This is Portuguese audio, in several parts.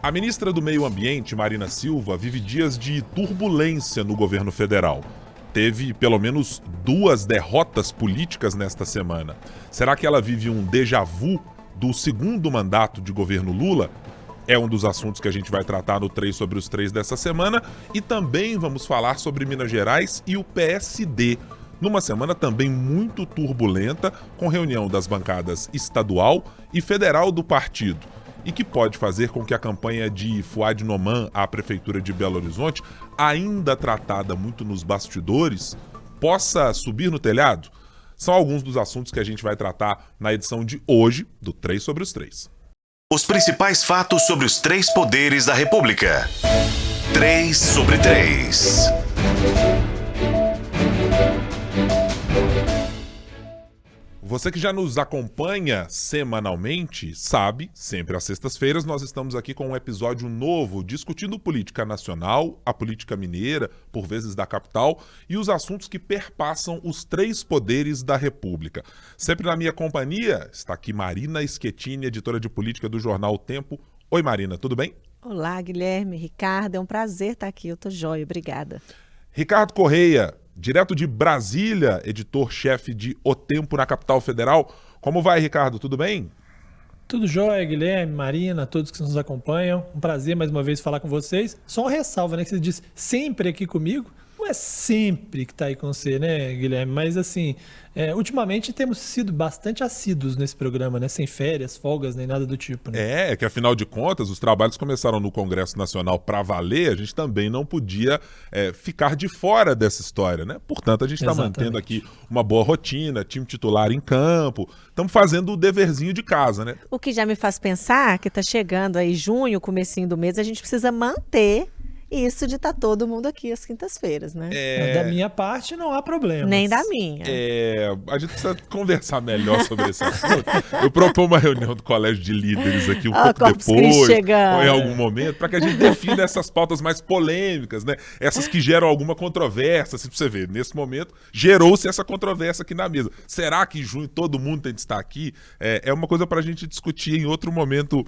A ministra do Meio Ambiente, Marina Silva, vive dias de turbulência no governo federal. Teve pelo menos 2 derrotas políticas nesta semana. Será que ela vive um déjà vu do segundo mandato de governo Lula? É um dos assuntos que a gente vai tratar no 3 sobre os 3 dessa semana. E também vamos falar sobre Minas Gerais e o PSD. Numa semana também muito turbulenta, com reunião das bancadas estadual e federal do partido. E que pode fazer com que a campanha de Fouad Noman à Prefeitura de Belo Horizonte, ainda tratada muito nos bastidores, possa subir no telhado? São alguns dos assuntos que a gente vai tratar na edição de hoje do 3 sobre os 3. Os principais fatos sobre os 3 poderes da República. 3 sobre 3. Você que já nos acompanha semanalmente sabe, sempre às sextas-feiras nós estamos aqui com um episódio novo discutindo política nacional, a política mineira, por vezes da capital, e os assuntos que perpassam os 3 poderes da República. Sempre na minha companhia está aqui Marina Schettini, editora de política do jornal O Tempo. Oi Marina, tudo bem? Olá Guilherme, Ricardo, é um prazer estar aqui, eu tô joia, obrigada. Ricardo Correia, direto de Brasília, editor-chefe de O Tempo na capital federal. Como vai, Ricardo? Tudo bem? Tudo jóia, Guilherme, Marina, todos que nos acompanham. Um prazer mais uma vez falar com vocês. Só uma ressalva, né? Que você disse sempre aqui comigo. Não é sempre que tá aí com você, né, Guilherme? Mas assim, ultimamente temos sido bastante assíduos nesse programa, né? Sem férias, folgas, nem nada do tipo, né? É que afinal de contas, os trabalhos começaram no Congresso Nacional para valer, a gente também não podia ficar de fora dessa história, né? Portanto, a gente está mantendo aqui uma boa rotina, time titular em campo, estamos fazendo o deverzinho de casa, né? O que já me faz pensar que tá chegando aí junho, comecinho do mês, a gente precisa manter isso de estar todo mundo aqui às quintas-feiras, né? Da minha parte não há problema. Nem da minha. A gente precisa conversar melhor sobre esse assunto. Eu proponho uma reunião do Colégio de Líderes aqui um pouco depois, ou em algum momento, para que a gente defina essas pautas mais polêmicas, né? Essas que geram alguma controvérsia. Se você ver, nesse momento, gerou-se essa controvérsia aqui na mesa. Será que em junho todo mundo tem de estar aqui? É uma coisa para a gente discutir em outro momento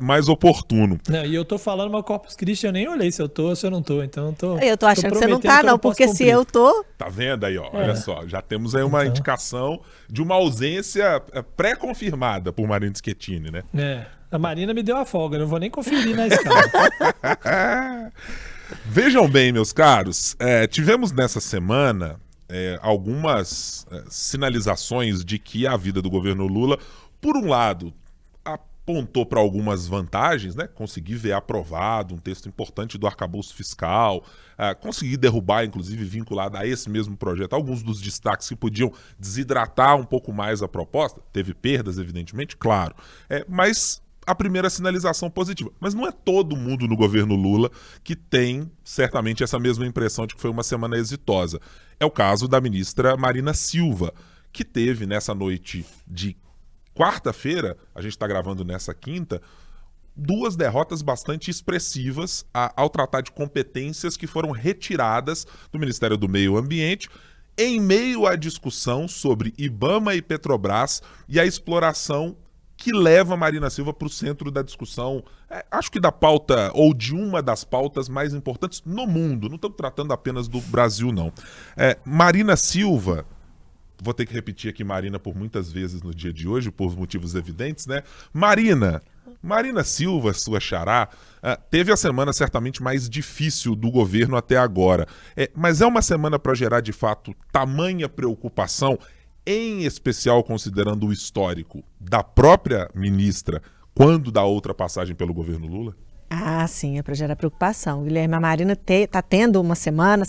mais oportuno. Não, e eu tô falando uma Corpus Christi, eu nem olhei se eu tô ou se eu não tô, então eu tô achando que você não tá, não, porque se eu tô... Tá vendo aí, ó, olha só, já temos aí uma indicação de uma ausência pré-confirmada por Marina Schettini, né? A Marina me deu a folga, não vou nem conferir na escala. Vejam bem, meus caros, tivemos nessa semana algumas sinalizações de que a vida do governo Lula, por um lado, apontou para algumas vantagens, né? Conseguir ver aprovado um texto importante do arcabouço fiscal, conseguir derrubar, inclusive vinculado a esse mesmo projeto, alguns dos destaques que podiam desidratar um pouco mais a proposta. Teve perdas, evidentemente, claro, mas a primeira sinalização positiva. Mas não é todo mundo no governo Lula que tem, certamente, essa mesma impressão de que foi uma semana exitosa. É o caso da ministra Marina Silva, que teve nessa noite de quarta-feira, a gente está gravando nessa quinta, 2 derrotas bastante expressivas ao tratar de competências que foram retiradas do Ministério do Meio Ambiente em meio à discussão sobre IBAMA e Petrobras e a exploração que leva a Marina Silva para o centro da discussão, acho que da pauta, ou de uma das pautas mais importantes no mundo. Não estamos tratando apenas do Brasil, não. Marina Silva... Vou ter que repetir aqui Marina por muitas vezes no dia de hoje, por motivos evidentes, né? Marina Silva, sua xará, teve a semana certamente mais difícil do governo até agora. Mas é uma semana para gerar, de fato, tamanha preocupação, em especial considerando o histórico da própria ministra, quando da outra passagem pelo governo Lula? Ah, sim, é para gerar preocupação. Guilherme, a Marina está tendo uma semana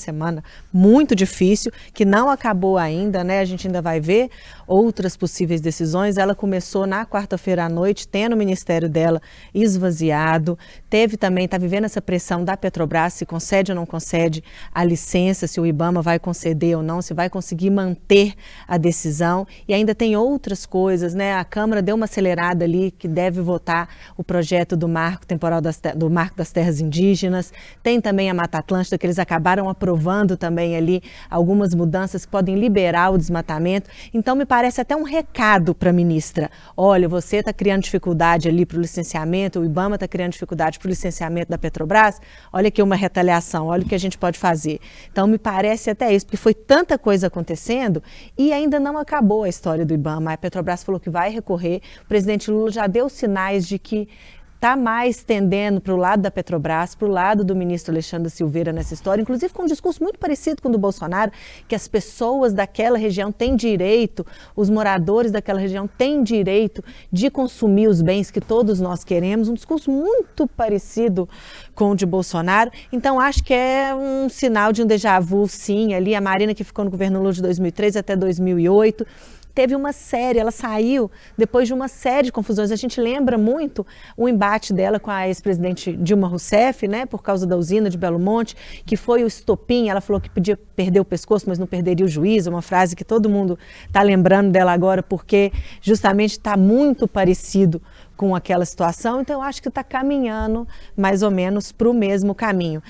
muito difícil, que não acabou ainda, né? A gente ainda vai ver outras possíveis decisões. Ela começou na quarta-feira à noite, tendo o ministério dela esvaziado. Teve também, está vivendo essa pressão da Petrobras, se concede ou não concede a licença, se o IBAMA vai conceder ou não, se vai conseguir manter a decisão. E ainda tem outras coisas, né? A Câmara deu uma acelerada ali, que deve votar o projeto do marco temporal das do Marco das Terras Indígenas, tem também a Mata Atlântica, que eles acabaram aprovando também ali algumas mudanças que podem liberar o desmatamento. Então, me parece até um recado para a ministra. Olha, você está criando dificuldade ali para o licenciamento, o IBAMA está criando dificuldade para o licenciamento da Petrobras, olha aqui uma retaliação, olha o que a gente pode fazer. Então, me parece até isso, porque foi tanta coisa acontecendo e ainda não acabou a história do IBAMA. A Petrobras falou que vai recorrer, o presidente Lula já deu sinais de que está mais tendendo para o lado da Petrobras, para o lado do ministro Alexandre Silveira nessa história, inclusive com um discurso muito parecido com o do Bolsonaro, que as pessoas daquela região têm direito, os moradores daquela região têm direito de consumir os bens que todos nós queremos, um discurso muito parecido com o de Bolsonaro. Então, acho que é um sinal de um déjà vu, sim, ali a Marina que ficou no governo Lula de 2003 até 2008, teve uma série, ela saiu depois de uma série de confusões. A gente lembra muito o embate dela com a ex-presidente Dilma Rousseff, né, por causa da usina de Belo Monte, que foi o estopim. Ela falou que podia perder o pescoço, mas não perderia o juízo. Uma frase que todo mundo está lembrando dela agora, porque justamente está muito parecido com aquela situação, então eu acho que está caminhando mais ou menos para o mesmo caminho.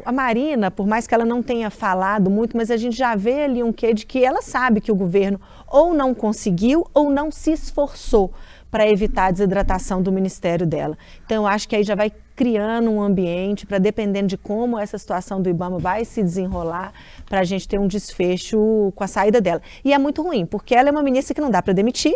A Marina, por mais que ela não tenha falado muito, mas a gente já vê ali um quê de que ela sabe que o governo ou não conseguiu ou não se esforçou para evitar a desidratação do ministério dela. Então eu acho que aí já vai criando um ambiente para, dependendo de como essa situação do IBAMA vai se desenrolar, para a gente ter um desfecho com a saída dela. E é muito ruim, porque ela é uma ministra que não dá para demitir.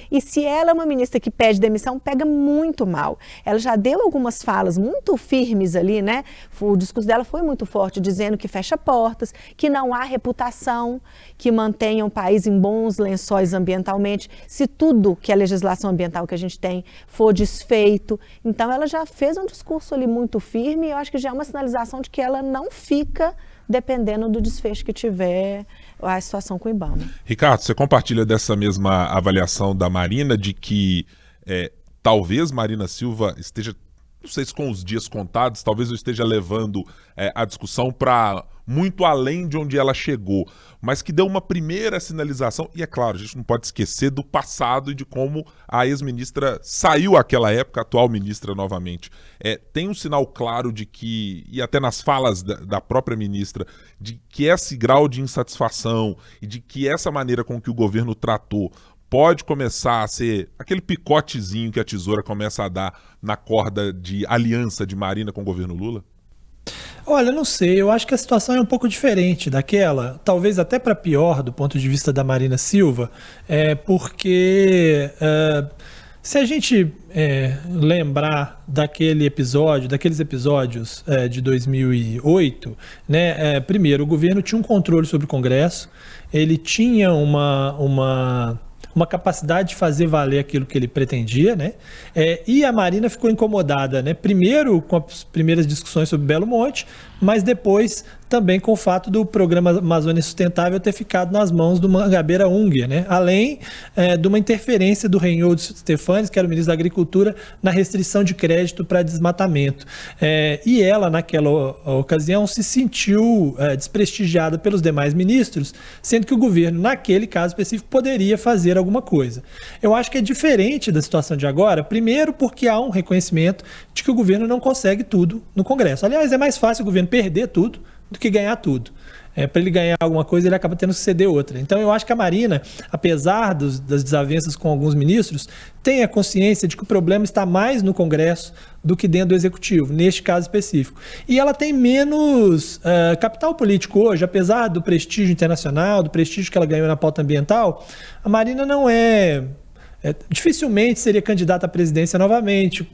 E se ela é uma ministra que pede demissão, pega muito mal. Ela já deu algumas falas muito firmes ali, né? O discurso dela foi muito forte, dizendo que fecha portas, que não há reputação, que mantenha o país em bons lençóis ambientalmente, se tudo que a legislação ambiental que a gente tem for desfeito. Então, ela já fez um discurso ali muito firme e eu acho que já é uma sinalização de que ela não fica dependendo do desfecho que tiver a situação com o IBAMA. Ricardo, você compartilha dessa mesma avaliação da Marina, de que talvez Marina Silva esteja, não sei se com os dias contados, talvez eu esteja levando a discussão para muito além de onde ela chegou, mas que deu uma primeira sinalização, e é claro, a gente não pode esquecer do passado e de como a ex-ministra saiu àquela época, a atual ministra novamente. Tem um sinal claro de que, e até nas falas da própria ministra, de que esse grau de insatisfação e de que essa maneira com que o governo tratou pode começar a ser aquele picotezinho que a tesoura começa a dar na corda de aliança de Marina com o governo Lula? Olha, não sei, eu acho que a situação é um pouco diferente daquela, talvez até para pior do ponto de vista da Marina Silva, porque se a gente lembrar daqueles episódios de 2008, né, primeiro, o governo tinha um controle sobre o Congresso, ele tinha uma capacidade de fazer valer aquilo que ele pretendia, né? E a Marina ficou incomodada, né? Primeiro com as primeiras discussões sobre Belo Monte, mas depois também com o fato do programa Amazônia Sustentável ter ficado nas mãos do Mangabeira Unger, né? Além de uma interferência do Reinaldo Stefanes, que era o ministro da Agricultura, na restrição de crédito para desmatamento. E ela, naquela ocasião, se sentiu desprestigiada pelos demais ministros, sendo que o governo, naquele caso específico, poderia fazer alguma coisa. Eu acho que é diferente da situação de agora, primeiro porque há um reconhecimento de que o governo não consegue tudo no Congresso. Aliás, é mais fácil o governo perder tudo do que ganhar tudo. Para ele ganhar alguma coisa, ele acaba tendo que ceder outra. Então, eu acho que a Marina, apesar das desavenças com alguns ministros, tem a consciência de que o problema está mais no Congresso do que dentro do Executivo, neste caso específico. E ela tem menos capital político hoje, apesar do prestígio internacional, do prestígio que ela ganhou na pauta ambiental, a Marina não dificilmente seria candidata à presidência novamente,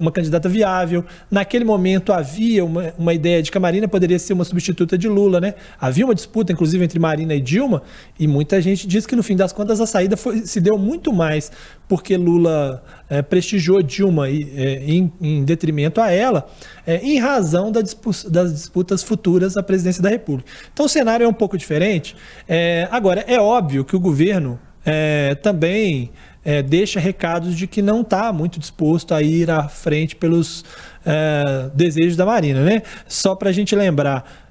uma candidata viável. Naquele momento havia uma ideia de que a Marina poderia ser uma substituta de Lula, né? Havia uma disputa, inclusive, entre Marina e Dilma, e muita gente diz que, no fim das contas, a saída se deu muito mais porque Lula prestigiou Dilma em detrimento a ela, em razão das disputas futuras à presidência da República. Então, o cenário é um pouco diferente. Agora, é óbvio que o governo também deixa recados de que não está muito disposto a ir à frente pelos desejos da Marina, né? Só para a gente lembrar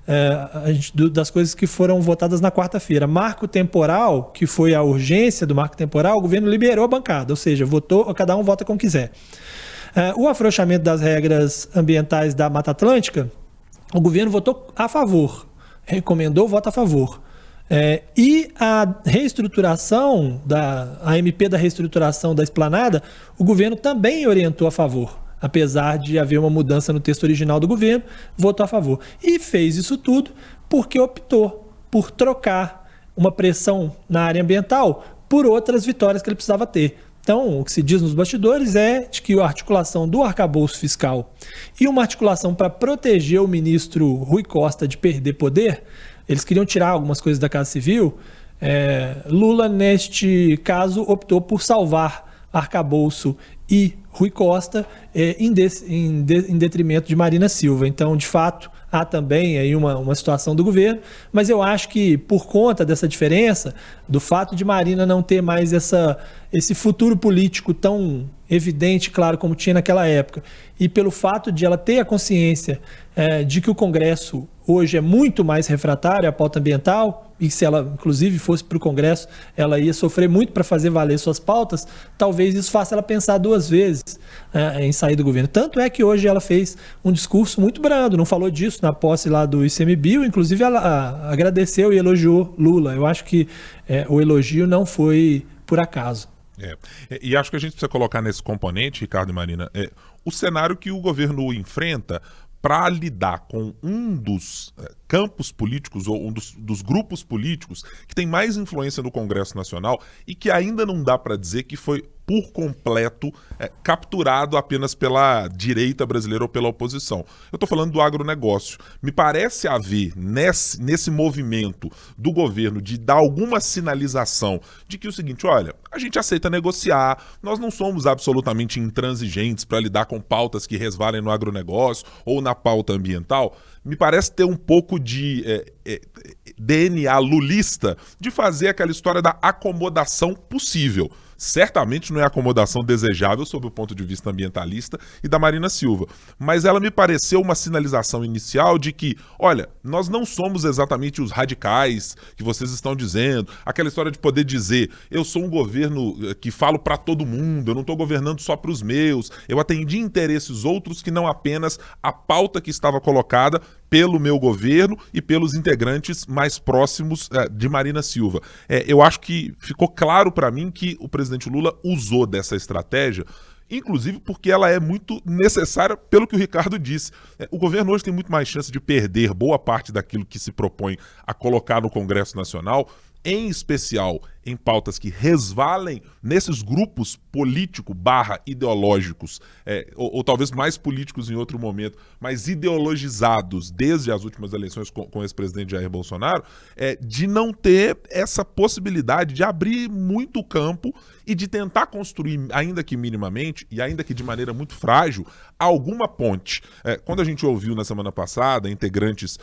das coisas que foram votadas na quarta-feira. Marco temporal, que foi a urgência do marco temporal, o governo liberou a bancada, ou seja, cada um vota como quiser. O afrouxamento das regras ambientais da Mata Atlântica, o governo votou a favor, recomendou o voto a favor. E a reestruturação, a MP da reestruturação da esplanada, o governo também orientou a favor. Apesar de haver uma mudança no texto original do governo, votou a favor. E fez isso tudo porque optou por trocar uma pressão na área ambiental por outras vitórias que ele precisava ter. Então, o que se diz nos bastidores é de que a articulação do arcabouço fiscal e uma articulação para proteger o ministro Rui Costa de perder poder, eles queriam tirar algumas coisas da Casa Civil. Lula, neste caso, optou por salvar arcabouço e Rui Costa em detrimento de Marina Silva. Então, de fato, há também aí uma situação do governo, mas eu acho que por conta dessa diferença, do fato de Marina não ter mais esse futuro político tão evidente, claro, como tinha naquela época, e pelo fato de ela ter a consciência de que o Congresso hoje é muito mais refratário à pauta ambiental, e se ela, inclusive, fosse para o Congresso, ela ia sofrer muito para fazer valer suas pautas, talvez isso faça ela pensar duas vezes em sair do governo. Tanto é que hoje ela fez um discurso muito brando, não falou disso na posse lá do ICMBio, inclusive ela agradeceu e elogiou Lula. Eu acho que o elogio não foi por acaso. E acho que a gente precisa colocar nesse componente, Ricardo e Marina, o cenário que o governo enfrenta para lidar com um dos campos políticos ou um dos grupos políticos que tem mais influência no Congresso Nacional e que ainda não dá para dizer que foi por completo capturado apenas pela direita brasileira ou pela oposição. Eu estou falando do agronegócio. Me parece haver nesse movimento do governo de dar alguma sinalização de que o seguinte, olha, a gente aceita negociar, nós não somos absolutamente intransigentes para lidar com pautas que resvalem no agronegócio ou na pauta ambiental. Me parece ter um pouco de DNA lulista de fazer aquela história da acomodação possível. Certamente não é a acomodação desejável sob o ponto de vista ambientalista e da Marina Silva, mas ela me pareceu uma sinalização inicial de que, olha, nós não somos exatamente os radicais que vocês estão dizendo, aquela história de poder dizer, eu sou um governo que falo para todo mundo, eu não estou governando só para os meus, eu atendi interesses outros que não apenas a pauta que estava colocada pelo meu governo e pelos integrantes mais próximos de Marina Silva. Eu acho que ficou claro para mim que o presidente Lula usou dessa estratégia, inclusive porque ela é muito necessária pelo que o Ricardo disse. O governo hoje tem muito mais chance de perder boa parte daquilo que se propõe a colocar no Congresso Nacional, em especial em pautas que resvalem nesses grupos político/ideológicos, ou talvez mais políticos em outro momento, mas ideologizados desde as últimas eleições com o ex-presidente Jair Bolsonaro, de não ter essa possibilidade de abrir muito campo e de tentar construir, ainda que minimamente, e ainda que de maneira muito frágil, alguma ponte. Quando a gente ouviu na semana passada integrantes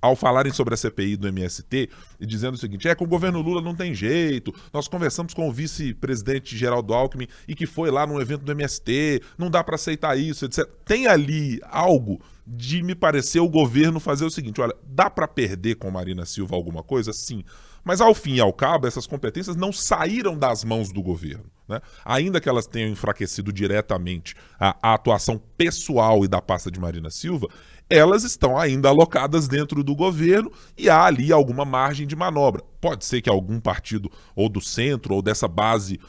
ao falarem sobre a CPI do MST, e dizendo o seguinte, com o governo Lula não tem jeito, nós conversamos com o vice-presidente Geraldo Alckmin e que foi lá num evento do MST, não dá para aceitar isso, etc. Tem ali algo de, me parecer, o governo fazer o seguinte, olha, dá para perder com Marina Silva alguma coisa? Sim. Mas, ao fim e ao cabo, essas competências não saíram das mãos do governo, né? Ainda que elas tenham enfraquecido diretamente a atuação pessoal e da pasta de Marina Silva, elas estão ainda alocadas dentro do governo e há ali alguma margem de manobra. Pode ser que algum partido, ou do centro, ou dessa base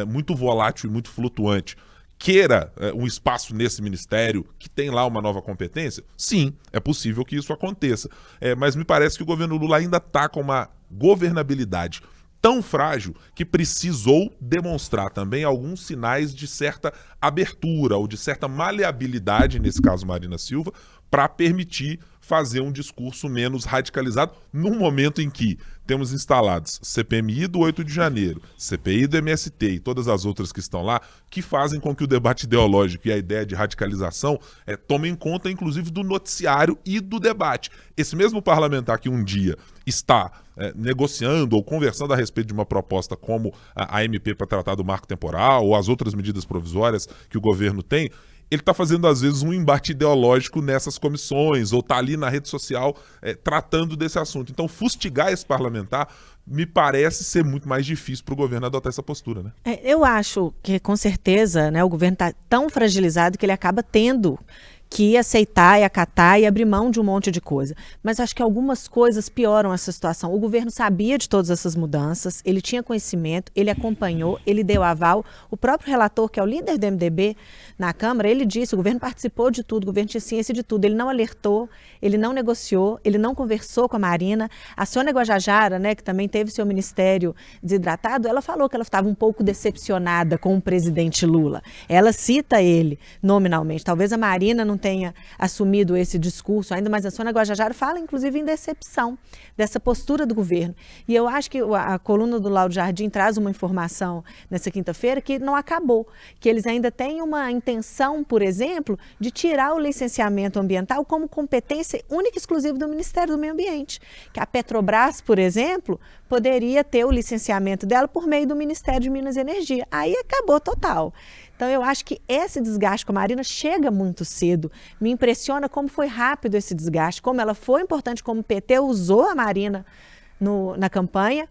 muito volátil e muito flutuante, queira um espaço nesse ministério que tem lá uma nova competência? Sim, é possível que isso aconteça. Mas me parece que o governo Lula ainda está com uma governabilidade tão frágil que precisou demonstrar também alguns sinais de certa abertura ou de certa maleabilidade, nesse caso Marina Silva, para permitir fazer um discurso menos radicalizado num momento em que temos instalados CPMI do 8 de janeiro, CPI do MST e todas as outras que estão lá, que fazem com que o debate ideológico e a ideia de radicalização tomem conta, inclusive, do noticiário e do debate. Esse mesmo parlamentar que um dia está negociando ou conversando a respeito de uma proposta como a MP para tratar do marco temporal ou as outras medidas provisórias que o governo tem, ele está fazendo, às vezes, um embate ideológico nessas comissões, ou está ali na rede social tratando desse assunto. Então, fustigar esse parlamentar me parece ser muito mais difícil para o governo adotar essa postura, né? Eu acho que, com certeza, né, o governo está tão fragilizado que ele acaba tendo que aceitar e acatar e abrir mão de um monte de coisa. Mas acho que algumas coisas pioram essa situação. O governo sabia de todas essas mudanças, ele tinha conhecimento, ele acompanhou, ele deu aval. O próprio relator, que é o líder do MDB na Câmara, ele disse, o governo participou de tudo, o governo tinha ciência de tudo. Ele não alertou, ele não negociou, ele não conversou com a Marina. A Sônia Guajajara, né, que também teve seu ministério desidratado, ela falou que ela estava um pouco decepcionada com o presidente Lula. Ela cita ele nominalmente. Talvez a Marina não tenha assumido esse discurso ainda, mas a Sônia Guajajara fala, inclusive, em decepção dessa postura do governo. E eu acho que a coluna do Lauro Jardim traz uma informação nessa quinta-feira que não acabou, que eles ainda têm uma intenção, por exemplo, de tirar o licenciamento ambiental como competência única e exclusiva do Ministério do Meio Ambiente. Que a Petrobras, por exemplo, poderia ter o licenciamento dela por meio do Ministério de Minas e Energia. Aí acabou total. Então, eu acho que esse desgaste com a Marina chega muito cedo. Me impressiona como foi rápido esse desgaste, como ela foi importante, como o PT usou a Marina na campanha,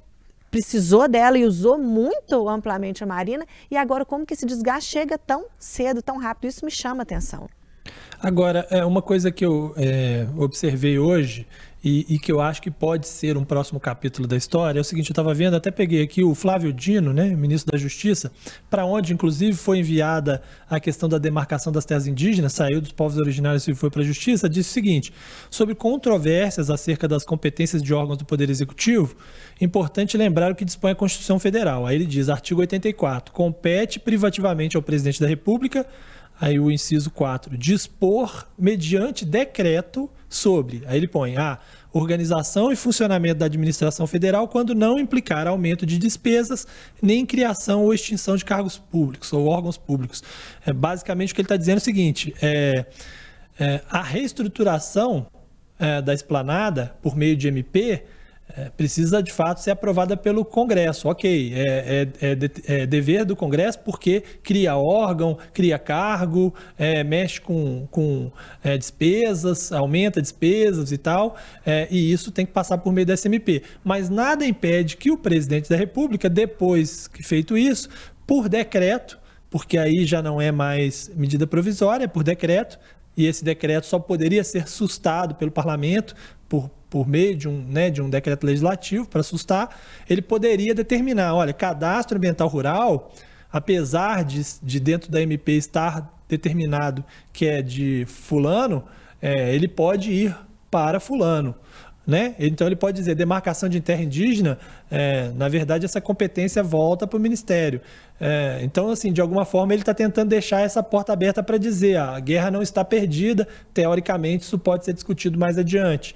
precisou dela e usou muito amplamente a Marina, e agora como que esse desgaste chega tão cedo, tão rápido. Isso me chama a atenção. Agora, uma coisa que eu observei hoje e que eu acho que pode ser um próximo capítulo da história é o seguinte: eu estava vendo, até peguei aqui o Flávio Dino, né, ministro da Justiça, para onde inclusive foi enviada a questão da demarcação das terras indígenas, saiu dos povos originários e foi para a Justiça, disse o seguinte: sobre controvérsias acerca das competências de órgãos do Poder Executivo, importante lembrar o que dispõe a Constituição Federal. Aí ele diz, artigo 84, compete privativamente ao Presidente da República. Aí o inciso 4, dispor mediante decreto sobre, aí ele põe a organização e funcionamento da administração federal quando não implicar aumento de despesas, nem criação ou extinção de cargos públicos ou órgãos públicos. Basicamente o que ele está dizendo é o seguinte, a reestruturação da esplanada por meio de MP precisa de fato ser aprovada pelo Congresso. Ok, é dever do Congresso porque cria órgão, cria cargo, mexe com despesas, aumenta despesas e tal, e isso tem que passar por meio da SMP. Mas nada impede que o presidente da República, depois que feito isso, por decreto, porque aí já não é mais medida provisória, é por decreto, e esse decreto só poderia ser sustado pelo parlamento por meio de um decreto legislativo para sustar, ele poderia determinar, olha, cadastro ambiental rural, apesar de dentro da MP estar determinado que é de fulano, ele pode ir para fulano. Né? Então ele pode dizer, demarcação de terra indígena, na verdade essa competência volta para o Ministério. Então, assim, de alguma forma ele está tentando deixar essa porta aberta para dizer, a guerra não está perdida, teoricamente isso pode ser discutido mais adiante,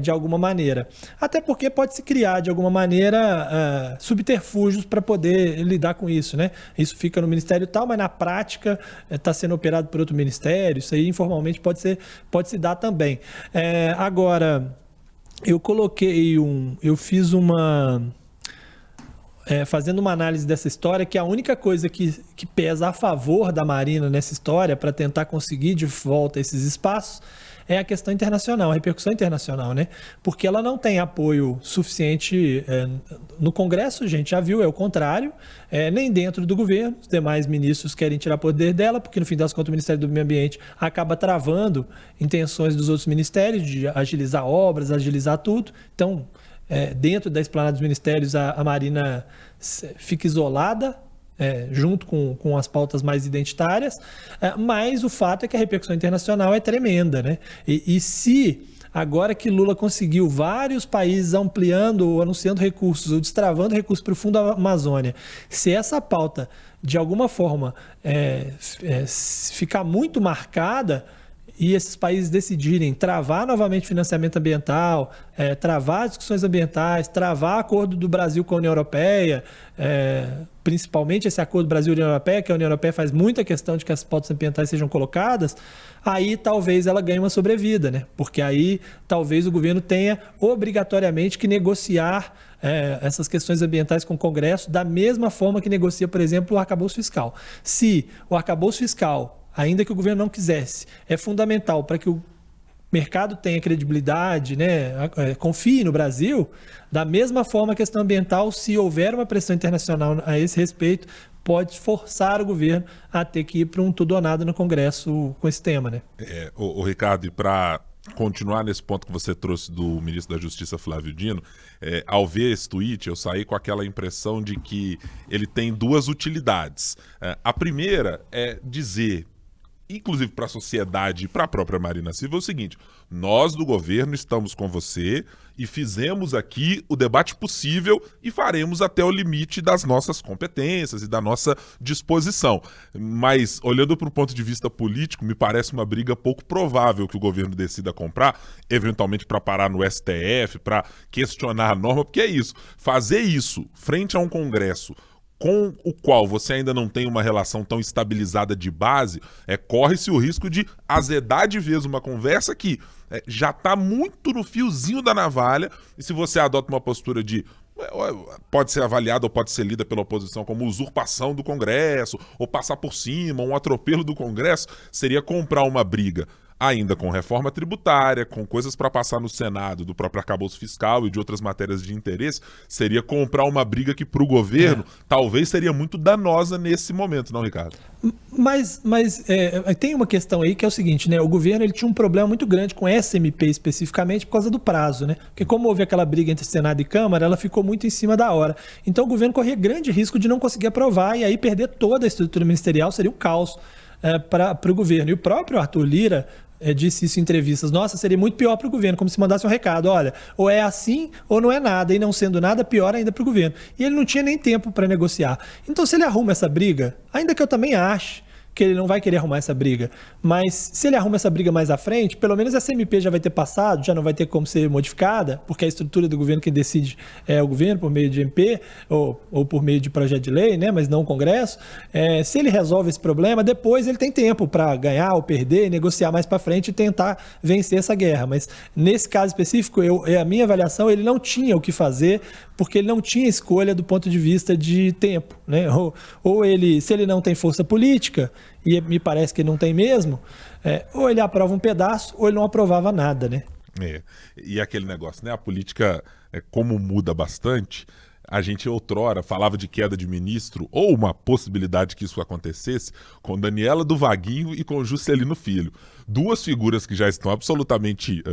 de alguma maneira. Até porque pode se criar, de alguma maneira, subterfúgios para poder lidar com isso. Né? Isso fica no Ministério tal, mas na prática está sendo operado por outro ministério, isso aí informalmente pode se dar também. Agora, eu fiz fazendo uma análise dessa história, que a única coisa que pesa a favor da Marina nessa história, para tentar conseguir de volta esses espaços, é a questão internacional, a repercussão internacional, né? Porque ela não tem apoio suficiente no Congresso, a gente já viu, é o contrário, nem dentro do governo, os demais ministros querem tirar poder dela, porque no fim das contas o Ministério do Meio Ambiente acaba travando intenções dos outros ministérios de agilizar obras, agilizar tudo. Então, dentro da esplanada dos ministérios, a Marina fica isolada, junto com as pautas mais identitárias, mas o fato é que a repercussão internacional é tremenda, né? E se agora que Lula conseguiu vários países ampliando ou anunciando recursos ou destravando recursos para o Fundo da Amazônia, se essa pauta de alguma forma ficar muito marcada e esses países decidirem travar novamente financiamento ambiental, travar discussões ambientais, travar acordo do Brasil com a União Europeia, principalmente esse acordo do Brasil e União Europeia, que a União Europeia faz muita questão de que as pautas ambientais sejam colocadas, aí talvez ela ganhe uma sobrevida, né? Porque aí talvez o governo tenha obrigatoriamente que negociar essas questões ambientais com o Congresso da mesma forma que negocia, por exemplo, o arcabouço fiscal. Se o arcabouço fiscal ainda que o governo não quisesse. É fundamental para que o mercado tenha credibilidade, né, confie no Brasil. Da mesma forma, a questão ambiental, se houver uma pressão internacional a esse respeito, pode forçar o governo a ter que ir para um tudo ou nada no Congresso com esse tema, né? O Ricardo, e para continuar nesse ponto que você trouxe do ministro da Justiça, Flávio Dino, ao ver esse tweet, eu saí com aquela impressão de que ele tem duas utilidades. A primeira é dizer, inclusive para a sociedade e para a própria Marina Silva, é o seguinte: nós do governo estamos com você e fizemos aqui o debate possível e faremos até o limite das nossas competências e da nossa disposição. Mas, olhando para o ponto de vista político, me parece uma briga pouco provável que o governo decida comprar, eventualmente para parar no STF, para questionar a norma, porque é isso, fazer isso frente a um Congresso com o qual você ainda não tem uma relação tão estabilizada de base, corre-se o risco de azedar de vez uma conversa que já está muito no fiozinho da navalha, e se você adota uma postura de pode ser avaliada ou pode ser lida pela oposição como usurpação do Congresso, ou passar por cima, um atropelo do Congresso, seria comprar uma briga ainda com reforma tributária, com coisas para passar no Senado, do próprio arcabouço fiscal e de outras matérias de interesse, seria comprar uma briga que para o governo talvez seria muito danosa nesse momento, não, Ricardo? Mas tem uma questão aí que é o seguinte, né? O governo ele tinha um problema muito grande com essa MP especificamente por causa do prazo, né? Porque como houve aquela briga entre Senado e Câmara, ela ficou muito em cima da hora. Então o governo corria grande risco de não conseguir aprovar e aí perder toda a estrutura ministerial, seria um caos para o governo. E o próprio Arthur Lira disse isso em entrevistas: nossa, seria muito pior para o governo, como se mandasse um recado, olha, ou é assim ou não é nada, e não sendo nada, pior ainda para o governo. E ele não tinha nem tempo para negociar. Então, se ele arruma essa briga, ainda que eu também ache que ele não vai querer arrumar essa briga, mas se ele arruma essa briga mais à frente, pelo menos essa MP já vai ter passado, já não vai ter como ser modificada, porque a estrutura do governo, quem decide é o governo por meio de MP ou por meio de projeto de lei, né, mas não o Congresso. Se ele resolve esse problema, depois ele tem tempo para ganhar ou perder, negociar mais para frente e tentar vencer essa guerra. Mas nesse caso específico, a minha avaliação, ele não tinha o que fazer, porque ele não tinha escolha do ponto de vista de tempo, né? Ou ele, se ele não tem força política, e me parece que ele não tem mesmo, ou ele aprova um pedaço, ou ele não aprovava nada, né? E aquele negócio, né? A política, como muda bastante, a gente outrora falava de queda de ministro, ou uma possibilidade que isso acontecesse, com Daniela do Vaguinho e com Juscelino Filho. Duas figuras que já estão absolutamente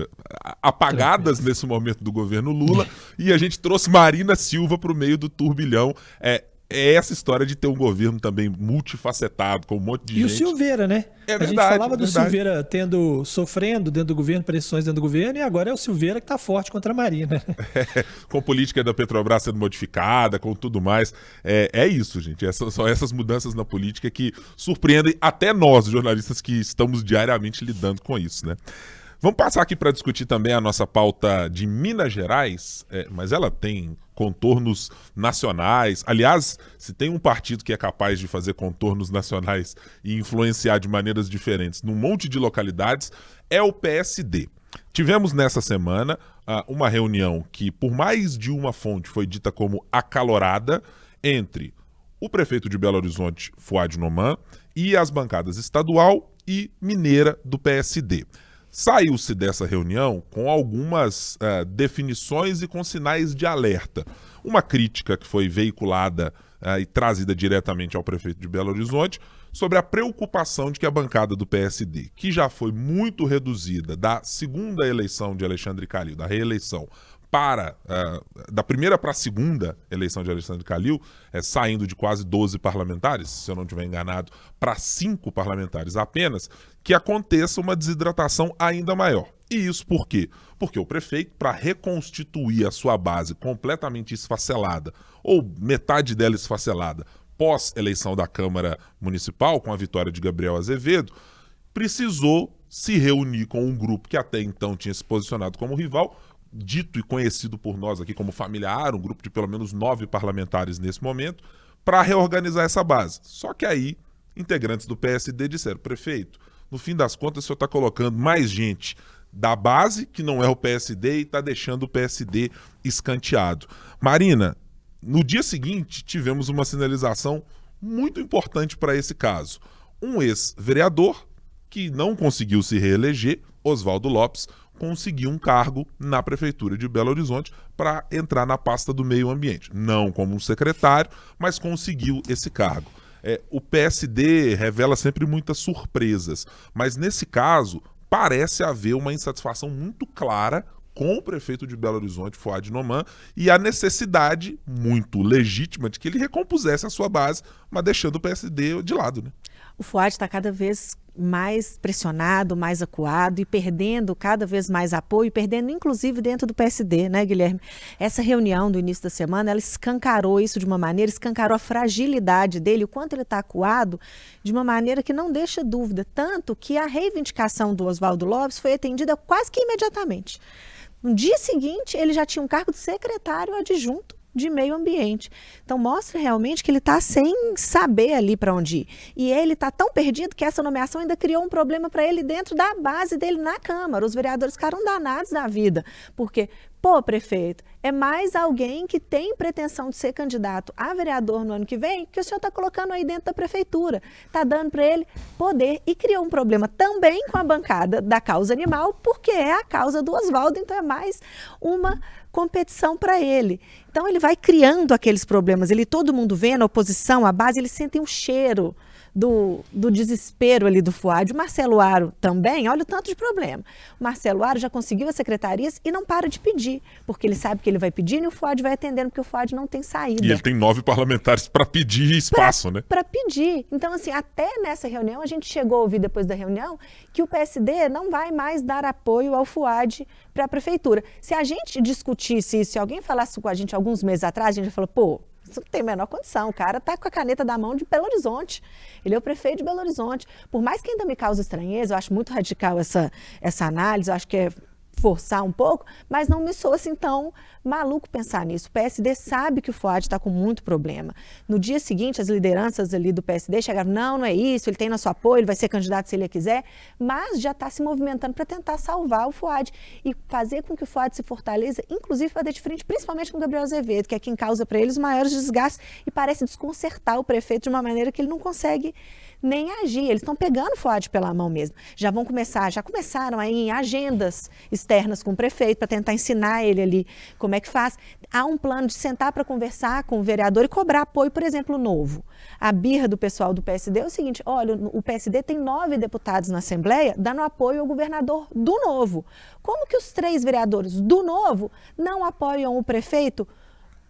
apagadas nesse momento do governo Lula, e a gente trouxe Marina Silva para o meio do turbilhão. É essa história de ter um governo também multifacetado, com um monte de gente. E o Silveira, né? É verdade, a gente falava do Silveira sofrendo dentro do governo, pressões dentro do governo, e agora é o Silveira que está forte contra a Marina. Com política da Petrobras sendo modificada, com tudo mais. É isso, gente. São essas mudanças na política que surpreendem até nós, jornalistas, que estamos diariamente lidando com isso, né? Vamos passar aqui para discutir também a nossa pauta de Minas Gerais, mas ela tem contornos nacionais. Aliás, se tem um partido que é capaz de fazer contornos nacionais e influenciar de maneiras diferentes num monte de localidades, é o PSD. Tivemos nessa semana uma reunião que, por mais de uma fonte, foi dita como acalorada entre o prefeito de Belo Horizonte, Fuad Noman, e as bancadas estadual e mineira do PSD. Saiu-se dessa reunião com algumas definições e com sinais de alerta. Uma crítica que foi veiculada e trazida diretamente ao prefeito de Belo Horizonte sobre a preocupação de que a bancada do PSD, que já foi muito reduzida da segunda eleição de Alexandre Calil, da reeleição, da primeira para a segunda eleição de Alexandre Calil, saindo de quase 12 parlamentares, se eu não estiver enganado, para 5 parlamentares apenas, que aconteça uma desidratação ainda maior. E isso por quê? Porque o prefeito, para reconstituir a sua base completamente esfacelada, ou metade dela esfacelada, pós-eleição da Câmara Municipal, com a vitória de Gabriel Azevedo, precisou se reunir com um grupo que até então tinha se posicionado como rival, dito e conhecido por nós aqui como Família Ara, um grupo de pelo menos 9 parlamentares nesse momento, para reorganizar essa base. Só que aí, integrantes do PSD disseram: prefeito, no fim das contas o senhor está colocando mais gente da base, que não é o PSD, e está deixando o PSD escanteado. Marina, no dia seguinte tivemos uma sinalização muito importante para esse caso. um ex-vereador que não conseguiu se reeleger, Oswaldo Lopes, conseguiu um cargo na Prefeitura de Belo Horizonte para entrar na pasta do meio ambiente. Não como um secretário, mas conseguiu esse cargo. O PSD revela sempre muitas surpresas, mas nesse caso parece haver uma insatisfação muito clara com o prefeito de Belo Horizonte, Fouad Noman, e a necessidade muito legítima de que ele recompusesse a sua base, mas deixando o PSD de lado, né? O Fouad está cada vez mais pressionado, mais acuado e perdendo cada vez mais apoio, perdendo inclusive dentro do PSD, né, Guilherme? Essa reunião do início da semana, ela escancarou isso de uma maneira, escancarou a fragilidade dele, o quanto ele está acuado, de uma maneira que não deixa dúvida, tanto que a reivindicação do Oswaldo Lopes foi atendida quase que imediatamente. No dia seguinte, ele já tinha um cargo de secretário adjunto de meio ambiente. Então mostra realmente que ele está sem saber ali para onde ir. E ele está tão perdido que essa nomeação ainda criou um problema para ele dentro da base dele na Câmara. Os vereadores ficaram danados da vida, porque, pô, prefeito, é mais alguém que tem pretensão de ser candidato a vereador no ano que vem que o senhor está colocando aí dentro da prefeitura. Está dando para ele poder e criou um problema também com a bancada da causa animal, porque é a causa do Oswaldo, então é mais uma competição para ele. Então ele vai criando aqueles problemas, todo mundo vendo, a oposição, a base, eles sentem um cheiro do desespero ali do Fouad. O Marcelo Aro também, olha o tanto de problema. O Marcelo Aro já conseguiu as secretarias e não para de pedir, porque ele sabe que ele vai pedindo e o Fouad vai atendendo, porque o Fouad não tem saída. E ele tem 9 parlamentares para pedir espaço, né? Para pedir. Então, assim, até nessa reunião, a gente chegou a ouvir depois da reunião que o PSD não vai mais dar apoio ao Fouad para a prefeitura. Se a gente discutisse isso, se alguém falasse com a gente alguns meses atrás, a gente já falou, pô, isso não tem a menor condição, o cara está com a caneta da mão de Belo Horizonte, ele é o prefeito de Belo Horizonte. Por mais que ainda me cause estranheza, eu acho muito radical essa análise, eu acho que é forçar um pouco, mas não me soa assim tão maluco pensar nisso. O PSD sabe que o Fouad está com muito problema. No dia seguinte, as lideranças ali do PSD chegaram, não é isso, ele tem nosso apoio, ele vai ser candidato se ele quiser, mas já está se movimentando para tentar salvar o Fouad e fazer com que o Fouad se fortaleça, inclusive para bater de frente, principalmente com o Gabriel Azevedo, que é quem causa para eles os maiores desgastes e parece desconcertar o prefeito de uma maneira que ele não consegue nem agir. Eles estão pegando o Fouad pela mão mesmo. Já começaram aí em agendas externas com o prefeito para tentar ensinar ele ali como é que faz. Há um plano de sentar para conversar com o vereador e cobrar apoio, por exemplo, Novo. A birra do pessoal do PSD é o seguinte, olha, o PSD tem 9 deputados na Assembleia dando apoio ao governador do Novo. Como que os 3 vereadores do Novo não apoiam o prefeito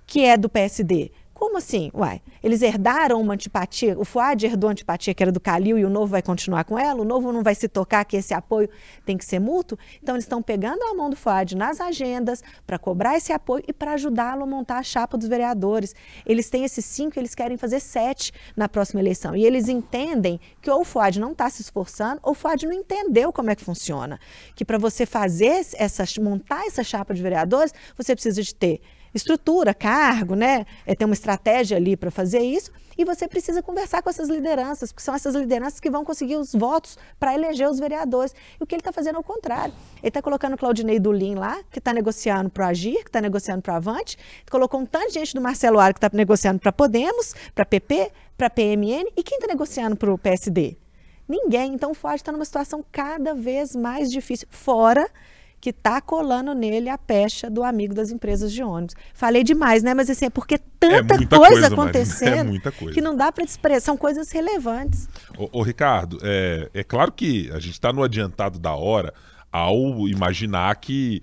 que é do PSD? Como assim? Uai, eles herdaram uma antipatia, o Fouad herdou a antipatia que era do Calil e o Novo vai continuar com ela, o Novo não vai se tocar que esse apoio tem que ser mútuo, então eles estão pegando a mão do Fouad nas agendas para cobrar esse apoio e para ajudá-lo a montar a chapa dos vereadores. Eles têm esses 5, eles querem fazer 7 na próxima eleição e eles entendem que ou o Fouad não está se esforçando ou o Fouad não entendeu como é que funciona, que para você montar essa chapa de vereadores, você precisa de ter estrutura, cargo, né? Ter uma estratégia ali para fazer isso e você precisa conversar com essas lideranças, porque são essas lideranças que vão conseguir os votos para eleger os vereadores. E o que ele está fazendo é o contrário. Ele está colocando o Claudinei Dulim lá, que está negociando para o Agir, que está negociando para o Avante, colocou um tanto de gente do Marcelo Aro que está negociando para Podemos, para PP, para PMN, e quem está negociando para o PSD? Ninguém. Então o Fouad está numa situação cada vez mais difícil, fora que está colando nele a pecha do amigo das empresas de ônibus. Falei demais, né? Mas assim, é porque tanta coisa acontecendo, Marina, muita coisa. Que não dá para expressar, são coisas relevantes. Ô Ricardo, é claro que a gente está no adiantado da hora ao imaginar que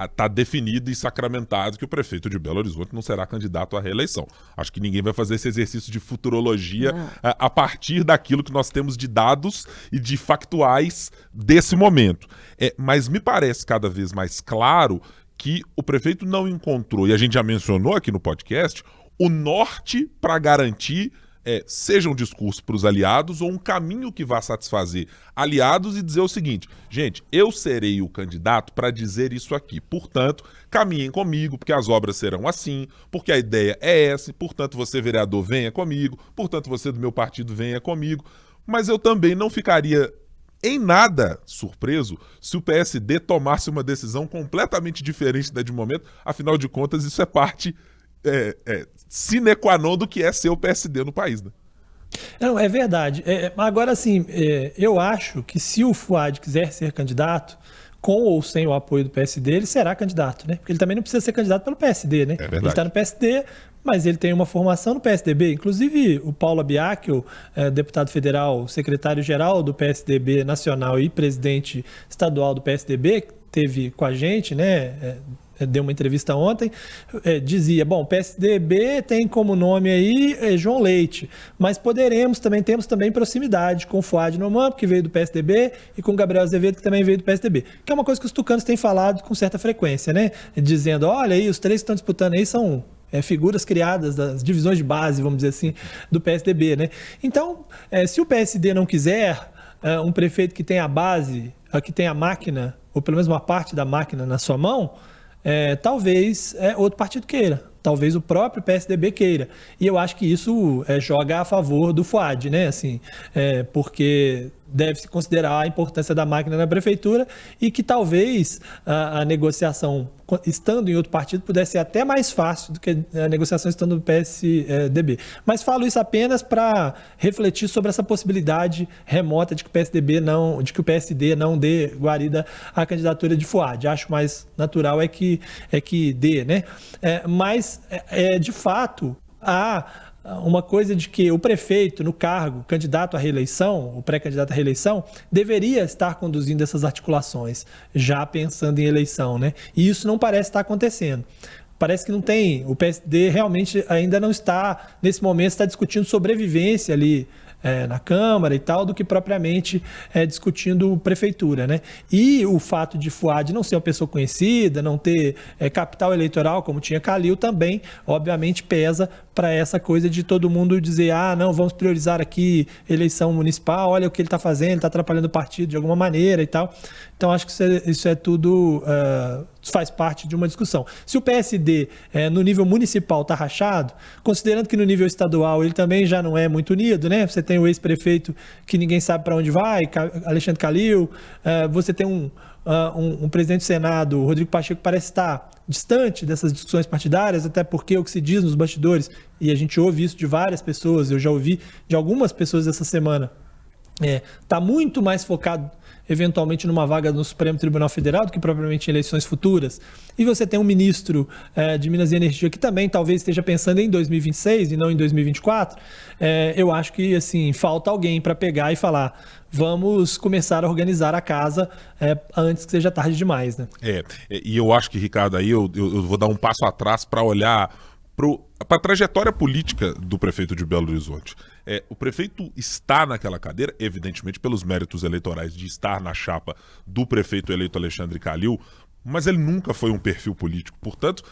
está definido e sacramentado que o prefeito de Belo Horizonte não será candidato à reeleição. Acho que ninguém vai fazer esse exercício de futurologia a partir daquilo que nós temos de dados e de factuais desse momento. Mas me parece cada vez mais claro que o prefeito não encontrou, e a gente já mencionou aqui no podcast, o norte para garantir seja um discurso para os aliados ou um caminho que vá satisfazer aliados e dizer o seguinte, gente, eu serei o candidato para dizer isso aqui, portanto, caminhem comigo, porque as obras serão assim, porque a ideia é essa, portanto, você, vereador, venha comigo, portanto, você do meu partido venha comigo, mas eu também não ficaria em nada surpreso se o PSD tomasse uma decisão completamente diferente da de momento, afinal de contas, isso é parte sine qua non do que é ser o PSD no país, né? Não, é verdade. Agora, assim, eu acho que se o Fuad quiser ser candidato, com ou sem o apoio do PSD, ele será candidato, né? Porque ele também não precisa ser candidato pelo PSD, né? Ele está no PSD, mas ele tem uma formação no PSDB. Inclusive, o Paulo Abiacchio, deputado federal, secretário-geral do PSDB nacional e presidente estadual do PSDB, que esteve com a gente, né? Deu uma entrevista ontem, dizia, bom, PSDB tem como nome aí João Leite, mas temos também proximidade com o Fuad Noman, que veio do PSDB, e com o Gabriel Azevedo, que também veio do PSDB, que é uma coisa que os tucanos têm falado com certa frequência, né? Dizendo, olha aí, os três que estão disputando aí são figuras criadas das divisões de base, vamos dizer assim, do PSDB, né? Então, se o PSD não quiser um prefeito que tenha a base, que tenha a máquina, ou pelo menos uma parte da máquina na sua mão, talvez outro partido queira, talvez o próprio PSDB queira. E eu acho que isso joga a favor do Fuad, né? Assim, porque deve-se considerar a importância da máquina na prefeitura e que talvez a negociação, estando em outro partido, pudesse ser até mais fácil do que a negociação estando no PSDB. Mas falo isso apenas para refletir sobre essa possibilidade remota de que o PSD não dê guarida à candidatura de Fuad. Acho mais natural que dê, né? Mas, de fato, há uma coisa de que o prefeito, no cargo, candidato à reeleição, o pré-candidato à reeleição, deveria estar conduzindo essas articulações, já pensando em eleição, né? E isso não parece estar acontecendo. Parece que não tem, o PSD realmente ainda não está, nesse momento, está discutindo sobrevivência ali na Câmara e tal, do que propriamente discutindo prefeitura, né? E o fato de Fuad não ser uma pessoa conhecida, não ter capital eleitoral, como tinha Calil, também, obviamente, pesa para essa coisa de todo mundo dizer, não, vamos priorizar aqui eleição municipal, olha o que ele está fazendo, ele está atrapalhando o partido de alguma maneira e tal. Então, acho que isso é tudo, faz parte de uma discussão. Se o PSD, no nível municipal, está rachado, considerando que no nível estadual ele também já não é muito unido, né? Você tem o ex-prefeito que ninguém sabe para onde vai, Alexandre Calil, você tem um presidente do Senado, Rodrigo Pacheco, que parece estar distante dessas discussões partidárias, até porque o que se diz nos bastidores, e a gente ouve isso de várias pessoas, eu já ouvi de algumas pessoas essa semana, está muito mais focado eventualmente numa vaga no Supremo Tribunal Federal do que propriamente em eleições futuras. E você tem um ministro de Minas e Energia que também talvez esteja pensando em 2026 e não em 2024. Eu acho que assim, falta alguém para pegar e falar, vamos começar a organizar a casa antes que seja tarde demais, né? E eu acho que, Ricardo, aí eu vou dar um passo atrás para olhar para a trajetória política do prefeito de Belo Horizonte. O prefeito está naquela cadeira, evidentemente pelos méritos eleitorais de estar na chapa do prefeito eleito Alexandre Calil, mas ele nunca foi um perfil político. Portanto,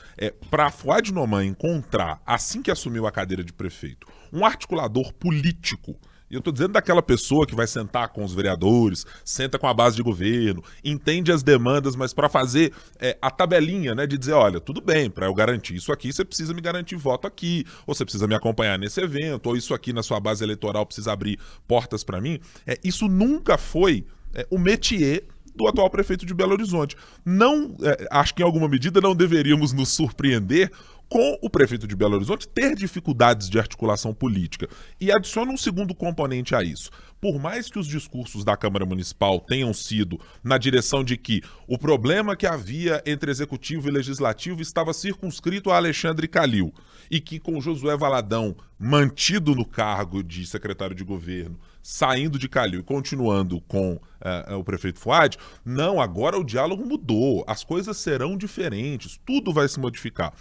para Fuad Noman encontrar, assim que assumiu a cadeira de prefeito, um articulador político, e eu estou dizendo daquela pessoa que vai sentar com os vereadores, senta com a base de governo, entende as demandas, mas para fazer a tabelinha, né, de dizer, olha, tudo bem, para eu garantir isso aqui, você precisa me garantir voto aqui, ou você precisa me acompanhar nesse evento, ou isso aqui na sua base eleitoral precisa abrir portas para mim. Isso nunca foi o métier do atual prefeito de Belo Horizonte. Não, acho que em alguma medida não deveríamos nos surpreender com o prefeito de Belo Horizonte ter dificuldades de articulação política. E adiciona um segundo componente a isso. Por mais que os discursos da Câmara Municipal tenham sido na direção de que o problema que havia entre Executivo e Legislativo estava circunscrito a Alexandre Calil, e que com Josué Valadão mantido no cargo de secretário de governo, saindo de Calil e continuando com o prefeito Fuad, não, agora o diálogo mudou, as coisas serão diferentes, tudo vai se modificar.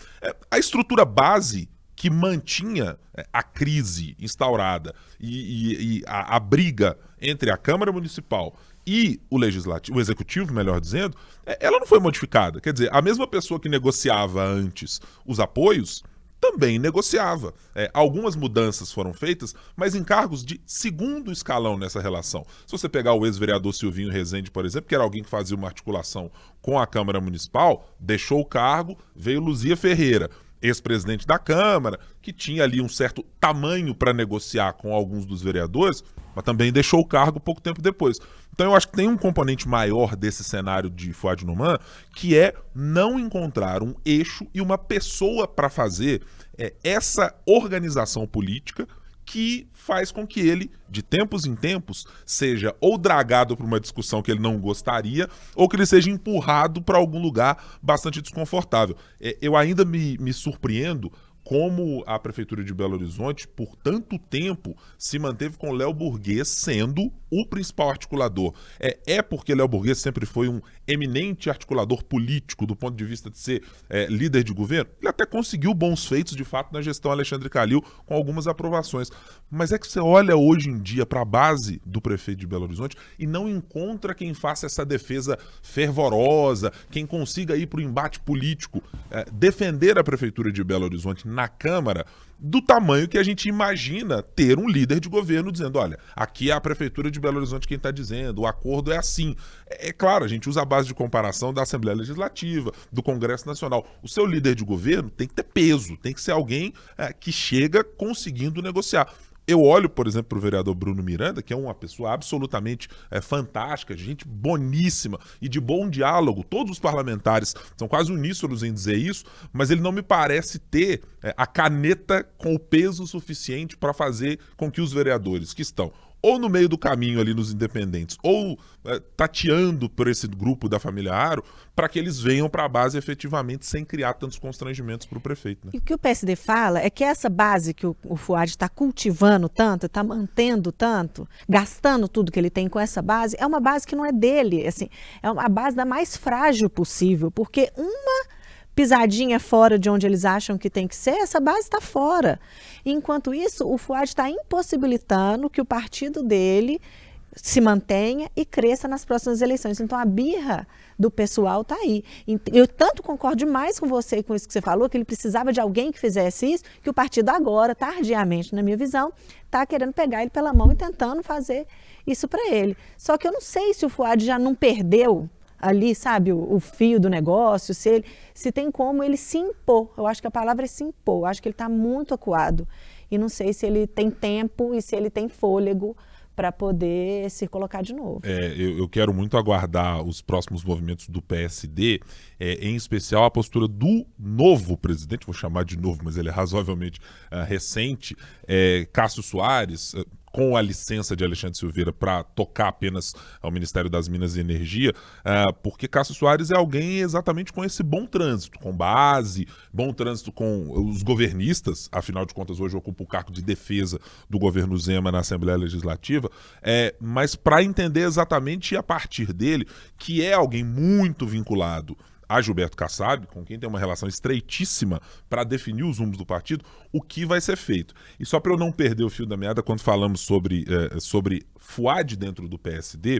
A estrutura base que mantinha a crise instaurada e a briga entre a Câmara Municipal e o Legislativo, o Executivo, melhor dizendo, ela não foi modificada. Quer dizer, a mesma pessoa que negociava antes os apoios também negociava. Algumas mudanças foram feitas, mas em cargos de segundo escalão nessa relação. Se você pegar o ex-vereador Silvinho Rezende, por exemplo, que era alguém que fazia uma articulação com a Câmara Municipal, deixou o cargo, veio Luzia Ferreira, ex-presidente da Câmara, que tinha ali um certo tamanho para negociar com alguns dos vereadores, mas também deixou o cargo pouco tempo depois. Então eu acho que tem um componente maior desse cenário de Fuad Noman, que é não encontrar um eixo e uma pessoa para fazer essa organização política que faz com que ele, de tempos em tempos, seja ou dragado para uma discussão que ele não gostaria, ou que ele seja empurrado para algum lugar bastante desconfortável. Eu ainda me surpreendo como a Prefeitura de Belo Horizonte, por tanto tempo, se manteve com Léo Burguês sendo o principal articulador. Porque Léo Burguês sempre foi um eminente articulador político do ponto de vista de ser líder de governo. Ele até conseguiu bons feitos, de fato, na gestão Alexandre Calil, com algumas aprovações. Mas é que você olha hoje em dia para a base do prefeito de Belo Horizonte e não encontra quem faça essa defesa fervorosa, quem consiga ir para o embate político, defender a Prefeitura de Belo Horizonte na Câmara, do tamanho que a gente imagina ter um líder de governo dizendo, olha, aqui é a Prefeitura de Belo Horizonte quem está dizendo, o acordo é assim. É claro, a gente usa a base de comparação da Assembleia Legislativa, do Congresso Nacional. O seu líder de governo tem que ter peso, tem que ser alguém que chega conseguindo negociar. Eu olho, por exemplo, para o vereador Bruno Miranda, que é uma pessoa absolutamente fantástica, gente boníssima e de bom diálogo. Todos os parlamentares são quase uníssonos em dizer isso, mas ele não me parece ter a caneta com o peso suficiente para fazer com que os vereadores que estão ou no meio do caminho ali nos independentes, ou tateando por esse grupo da família Aro, para que eles venham para a base efetivamente sem criar tantos constrangimentos para o prefeito. Né? E o que o PSD fala é que essa base que o Fuad está cultivando tanto, está mantendo tanto, gastando tudo que ele tem com essa base, é uma base que não é dele, assim, é uma base da mais frágil possível, porque uma pisadinha fora de onde eles acham que tem que ser, essa base está fora. Enquanto isso, o Fuad está impossibilitando que o partido dele se mantenha e cresça nas próximas eleições. Então, a birra do pessoal está aí. Eu tanto concordo demais com você, com isso que você falou, que ele precisava de alguém que fizesse isso, que o partido agora, tardiamente, na minha visão, está querendo pegar ele pela mão e tentando fazer isso para ele. Só que eu não sei se o Fuad já não perdeu ali, sabe, o fio do negócio, se tem como ele se impor. Eu acho que a palavra é se impor. Eu acho que ele está muito acuado. E não sei se ele tem tempo e se ele tem fôlego para poder se colocar de novo. Eu quero muito aguardar os próximos movimentos do PSD, em especial a postura do novo presidente, vou chamar de novo, mas ele é razoavelmente recente, Cássio Soares, com a licença de Alexandre Silveira para tocar apenas ao Ministério das Minas e Energia, porque Cássio Soares é alguém exatamente com esse bom trânsito, com base, bom trânsito com os governistas, afinal de contas hoje ocupa o cargo de defesa do governo Zema na Assembleia Legislativa, mas para entender exatamente a partir dele, que é alguém muito vinculado a Gilberto Kassab, com quem tem uma relação estreitíssima para definir os rumos do partido, o que vai ser feito. E só para eu não perder o fio da meada, quando falamos sobre Fuad dentro do PSD,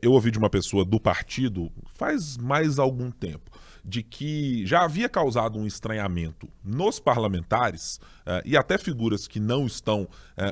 eu ouvi de uma pessoa do partido faz mais algum tempo, de que já havia causado um estranhamento nos parlamentares e até figuras que não estão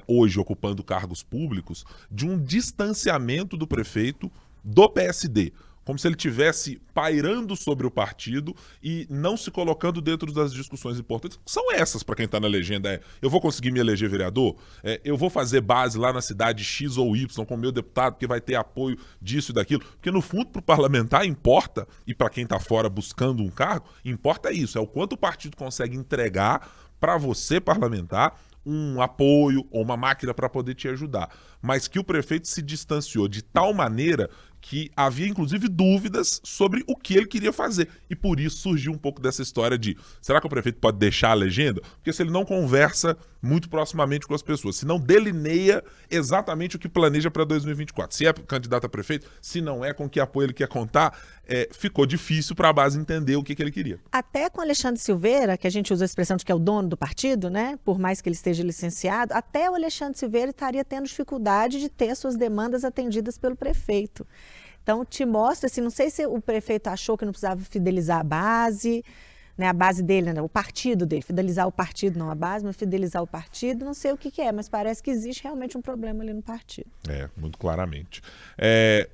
hoje ocupando cargos públicos, de um distanciamento do prefeito do PSD, como se ele estivesse pairando sobre o partido e não se colocando dentro das discussões importantes. São essas, para quem está na legenda, eu vou conseguir me eleger vereador? Eu vou fazer base lá na cidade X ou Y com o meu deputado, que vai ter apoio disso e daquilo? Porque, no fundo, para o parlamentar importa, e para quem está fora buscando um cargo, importa isso, é o quanto o partido consegue entregar para você, parlamentar, um apoio ou uma máquina para poder te ajudar. Mas que o prefeito se distanciou de tal maneira que havia, inclusive, dúvidas sobre o que ele queria fazer. E por isso surgiu um pouco dessa história de, será que o prefeito pode deixar a legenda? Porque se ele não conversa muito proximamente com as pessoas, se não delineia exatamente o que planeja para 2024, se é candidato a prefeito, se não é, com que apoio ele quer contar, ficou difícil para a base entender o que ele queria. Até com Alexandre Silveira, que a gente usa a expressão de que é o dono do partido, né? Por mais que ele esteja licenciado, até o Alexandre Silveira estaria tendo dificuldade de ter suas demandas atendidas pelo prefeito. Então, te mostra, assim, não sei se o prefeito achou que não precisava fidelizar a base, né, a base dele, né, o partido dele, fidelizar o partido, não a base, mas fidelizar o partido, não sei o que é, mas parece que existe realmente um problema ali no partido. Muito claramente.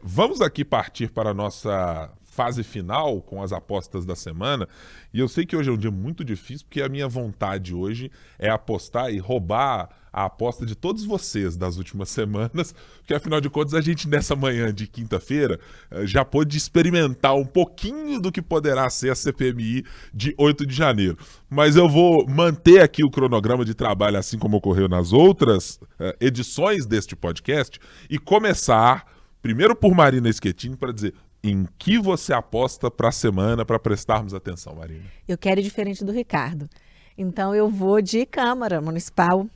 Vamos aqui partir para a nossa fase final com as apostas da semana. E eu sei que hoje é um dia muito difícil, porque a minha vontade hoje é apostar e roubar a aposta de todos vocês das últimas semanas, porque afinal de contas a gente nessa manhã de quinta-feira já pôde experimentar um pouquinho do que poderá ser a CPMI de 8 de janeiro. Mas eu vou manter aqui o cronograma de trabalho assim como ocorreu nas outras edições deste podcast e começar primeiro por Marina Schettini para dizer em que você aposta para a semana para prestarmos atenção, Marina. Eu quero ir diferente do Ricardo. Então eu vou de Câmara Municipal.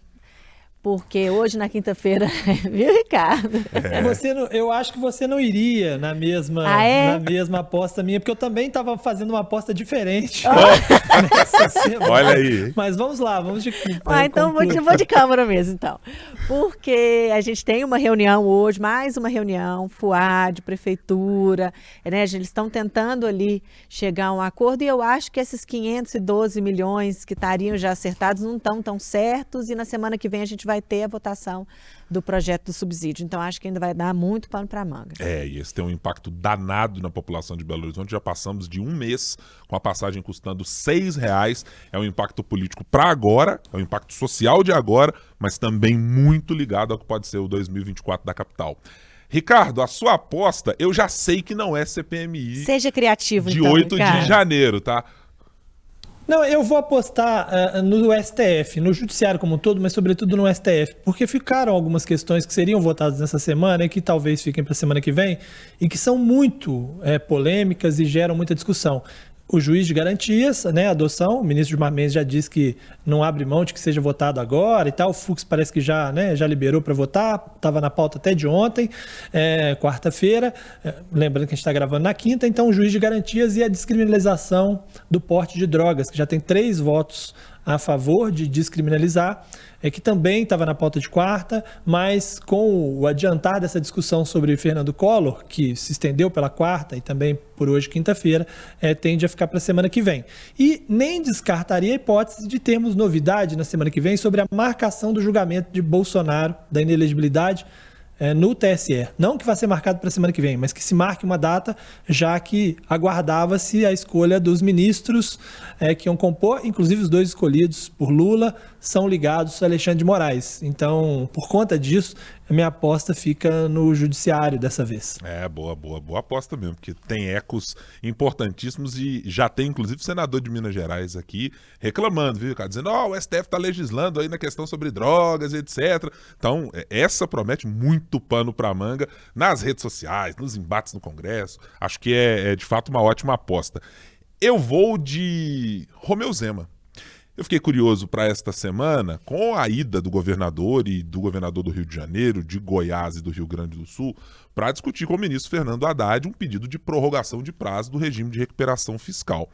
Porque hoje, na quinta-feira, viu, Ricardo? Eu acho que você não iria na mesma aposta minha, porque eu também estava fazendo uma aposta diferente nessa semana. Olha aí. Mas vamos lá, vamos de então vou de Câmara mesmo, então. Porque a gente tem uma reunião hoje, mais uma reunião, FUAD, Prefeitura, né? Eles estão tentando ali chegar a um acordo e eu acho que esses 512 milhões que estariam já acertados não estão tão certos e na semana que vem a gente vai ter a votação do projeto do subsídio. Então, acho que ainda vai dar muito pano para manga. E esse tem um impacto danado na população de Belo Horizonte. Já passamos de um mês com a passagem custando R$6. É um impacto político para agora, é um impacto social de agora, mas também muito ligado ao que pode ser o 2024 da capital. Ricardo, a sua aposta, eu já sei que não é CPMI. Seja criativo, de então, 8 Ricardo. de janeiro, tá? Não, eu vou apostar no STF, no judiciário como um todo, mas sobretudo no STF, porque ficaram algumas questões que seriam votadas nessa semana e que talvez fiquem para a semana que vem e que são muito polêmicas e geram muita discussão. O juiz de garantias, né, adoção, o ministro Gilmar Mendes já disse que não abre mão de que seja votado agora e tal, o Fux parece que já liberou para votar, estava na pauta até de ontem, quarta-feira, lembrando que a gente está gravando na quinta, então o juiz de garantias e a descriminalização do porte de drogas, que já tem 3 votos a favor de descriminalizar, que também estava na pauta de quarta, mas com o adiantar dessa discussão sobre Fernando Collor, que se estendeu pela quarta e também por hoje, quinta-feira, tende a ficar para a semana que vem. E nem descartaria a hipótese de termos novidade na semana que vem sobre a marcação do julgamento de Bolsonaro, da inelegibilidade, no TSE. Não que vai ser marcado para a semana que vem, mas que se marque uma data, já que aguardava-se a escolha dos ministros que iam compor, inclusive os 2 escolhidos por Lula, são ligados a Alexandre de Moraes. Então, por conta disso, a minha aposta fica no judiciário dessa vez. Boa aposta mesmo, porque tem ecos importantíssimos e já tem, inclusive, o senador de Minas Gerais aqui reclamando, viu, cara? Dizendo, o STF está legislando aí na questão sobre drogas e etc. Então, essa promete muito pano para manga nas redes sociais, nos embates no Congresso. Acho que é de fato uma ótima aposta. Eu vou de Romeu Zema. Eu fiquei curioso para esta semana, com a ida do governador e do governador do Rio de Janeiro, de Goiás e do Rio Grande do Sul, para discutir com o ministro Fernando Haddad um pedido de prorrogação de prazo do regime de recuperação fiscal.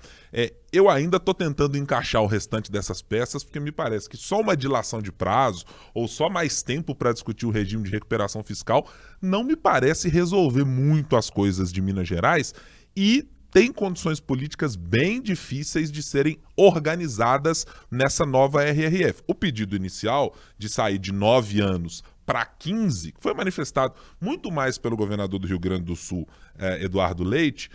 Eu ainda estou tentando encaixar o restante dessas peças, porque me parece que só uma dilação de prazo ou só mais tempo para discutir o regime de recuperação fiscal não me parece resolver muito as coisas de Minas Gerais e tem condições políticas bem difíceis de serem organizadas nessa nova RRF. O pedido inicial de sair de 9 anos para 15, que foi manifestado muito mais pelo governador do Rio Grande do Sul, Eduardo Leite,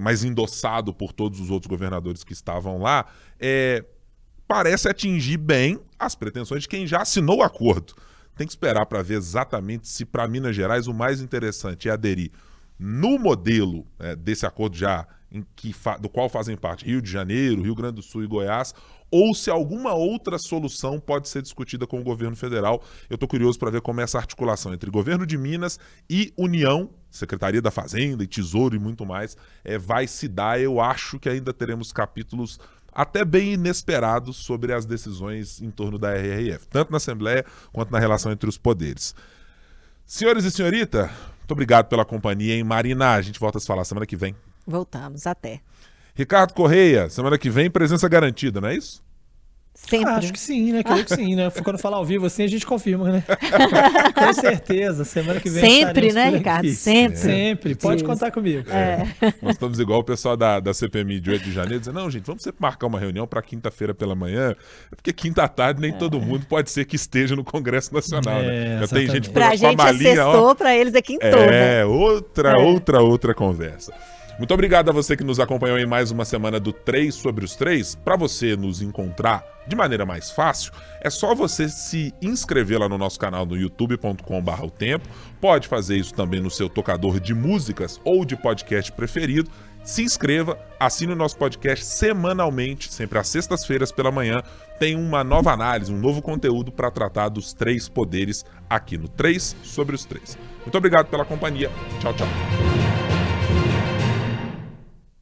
mas endossado por todos os outros governadores que estavam lá, parece atingir bem as pretensões de quem já assinou o acordo. Tem que esperar para ver exatamente se para Minas Gerais o mais interessante é aderir no modelo desse acordo já do qual fazem parte Rio de Janeiro, Rio Grande do Sul e Goiás, ou se alguma outra solução pode ser discutida com o governo federal. Eu estou curioso para ver como é essa articulação entre governo de Minas e União, Secretaria da Fazenda e Tesouro e muito mais, vai se dar. Eu acho que ainda teremos capítulos até bem inesperados sobre as decisões em torno da RRF, tanto na Assembleia quanto na relação entre os poderes. Senhores e senhorita, muito obrigado pela companhia, hein? Marina, a gente volta a se falar semana que vem. Voltamos, até. Ricardo Correia, semana que vem, presença garantida, não é isso? Sempre. Acho que sim, né? Creio que sim, né? Quando falar ao vivo assim, a gente confirma, né? Com certeza. Semana que vem sempre, né, Ricardo? Aqui. Sempre. Pode contar comigo. Nós estamos igual o pessoal da CPMI de 8 de janeiro, dizendo, não, gente, vamos sempre marcar uma reunião para quinta-feira pela manhã, porque quinta à tarde nem todo mundo pode ser que esteja no Congresso Nacional, né? Já tem gente pra com a gente malinha, sextou, pra eles é quintou, né? Outra conversa. Muito obrigado a você que nos acompanhou em mais uma semana do 3 sobre os 3. Para você nos encontrar de maneira mais fácil, é só você se inscrever lá no nosso canal no youtube.com/otempo. Pode fazer isso também no seu tocador de músicas ou de podcast preferido. Se inscreva, assine o nosso podcast semanalmente, sempre às sextas-feiras pela manhã. Tem uma nova análise, um novo conteúdo para tratar dos 3 poderes aqui no 3 sobre os 3. Muito obrigado pela companhia. Tchau, tchau.